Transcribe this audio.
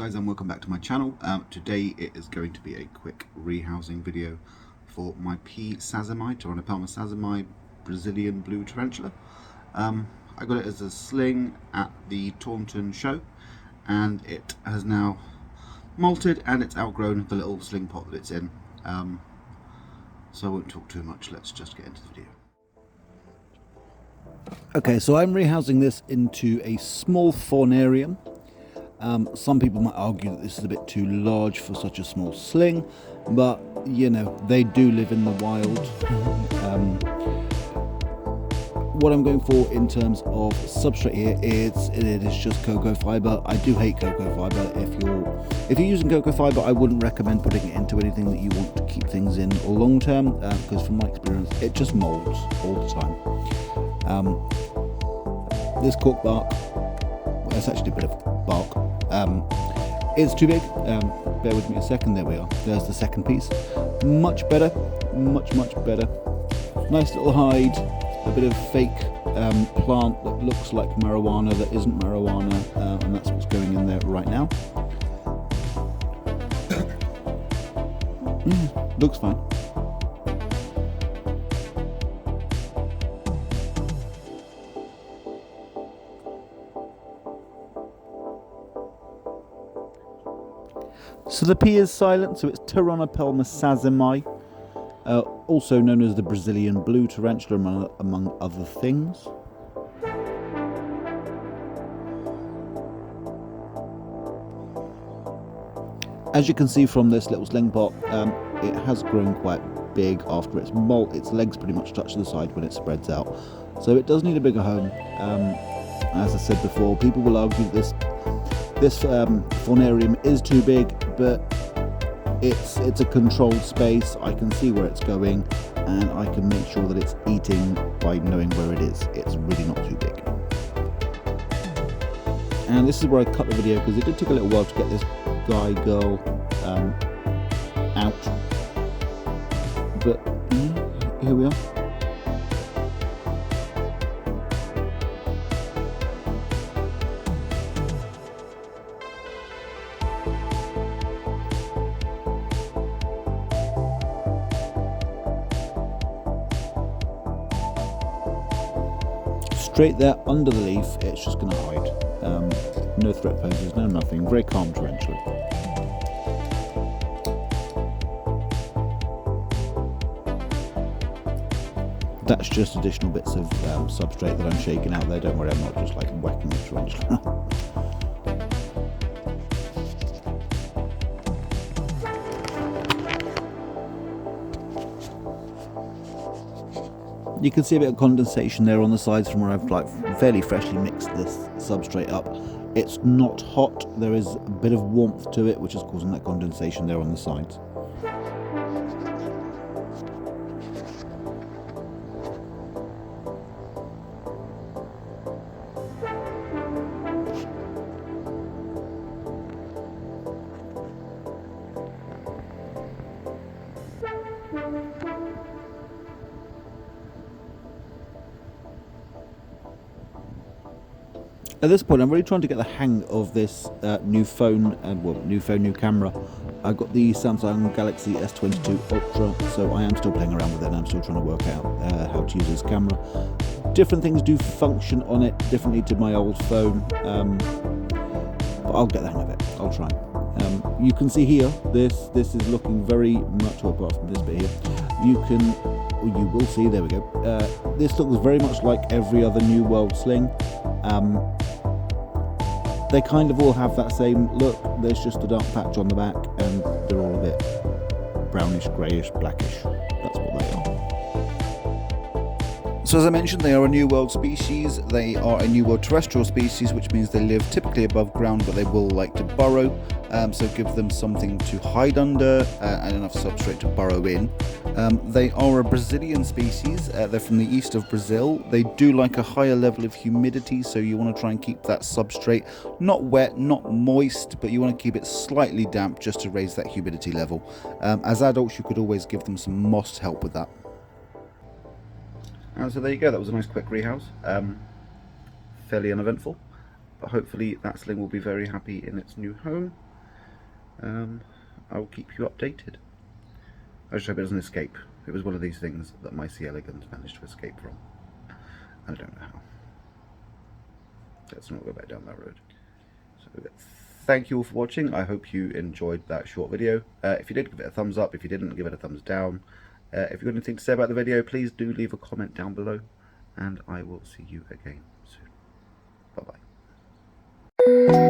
guys, and welcome back to my channel. Today it is going to be a quick rehousing video for my sazimai, Taunton sazimai, Brazilian blue tarantula. I got it as a sling at the Taunton Show, and it has now molted and it's outgrown the little sling pot that it's in. So I won't talk too much, let's just get into the video. Okay, so I'm rehousing this into a small faunarium. Some people might argue that this is a bit too large for such a small sling, but you know, they do live in the wild. What I'm going for in terms of substrate here is it is just cocoa fiber. I do hate cocoa fiber. If you're using cocoa fiber, I wouldn't recommend putting it into anything that you want to keep things in long term, because from my experience it just molds all the time. This cork bark, well, it's actually a bit of bark, is too big. Bear with me a second. There we are. There's the second piece. Much better, much better. Nice little hide, a bit of fake plant that looks like marijuana that isn't marijuana, and that's what's going in there right now. Looks fine. So the P is silent, so it's Taunton sazimai, also known as the Brazilian blue tarantula, among other things. As you can see from this little sling pot, it has grown quite big after its molt. Its legs pretty much touch the side when it spreads out, so it does need a bigger home. As I said before, people will argue that this faunarium is too big, but it's a controlled space. I can see where it's going, and I can make sure that it's eating by knowing where it is. It's really not too big. And this is where I cut the video, because it did take a little while to get this girl out. But here we are. Straight there under the leaf, it's just going to hide. No threat poses, no nothing. Very calm tarantula. That's just additional bits of substrate that I'm shaking out there. Don't worry, I'm not just like whacking the tarantula. You can see a bit of condensation there on the sides from where I've like fairly freshly mixed this substrate up. It's not hot, there is a bit of warmth to it, which is causing that condensation there on the sides. At this point, I'm really trying to get the hang of this new phone, new camera. I got the Samsung Galaxy S22 Ultra, so I am still playing around with it, and I'm still trying to work out how to use this camera. Different things do function on it differently to my old phone, but I'll get the hang of it. I'll try. You can see here, this is looking very much, apart from this bit here, you will see, there we go, this looks very much like every other New World sling. They kind of all have that same look. There's just a dark patch on the back, and they're all a bit brownish, greyish, blackish. That's what they are. So as I mentioned, they are a New World species. They are a New World terrestrial species, which means they live typically above ground, but they will like to burrow. So give them something to hide under and enough substrate to burrow in. They are a Brazilian species. They're from the east of Brazil. They do like a higher level of humidity, so you want to try and keep that substrate not wet, not moist, but you want to keep it slightly damp just to raise that humidity level. As adults, you could always give them some moss to help with that. So there you go, that was a nice quick rehouse. Fairly uneventful, but hopefully that sling will be very happy in its new home. I'll keep you updated. I just hope it doesn't escape. It was one of these things that my C. elegans managed to escape from. I don't know how. Let's not go back down that road. So, thank you all for watching. I hope you enjoyed that short video. If you did, give it a thumbs up. If you didn't, give it a thumbs down. If you've got anything to say about the video, please do leave a comment down below. And I will see you again soon. Bye-bye.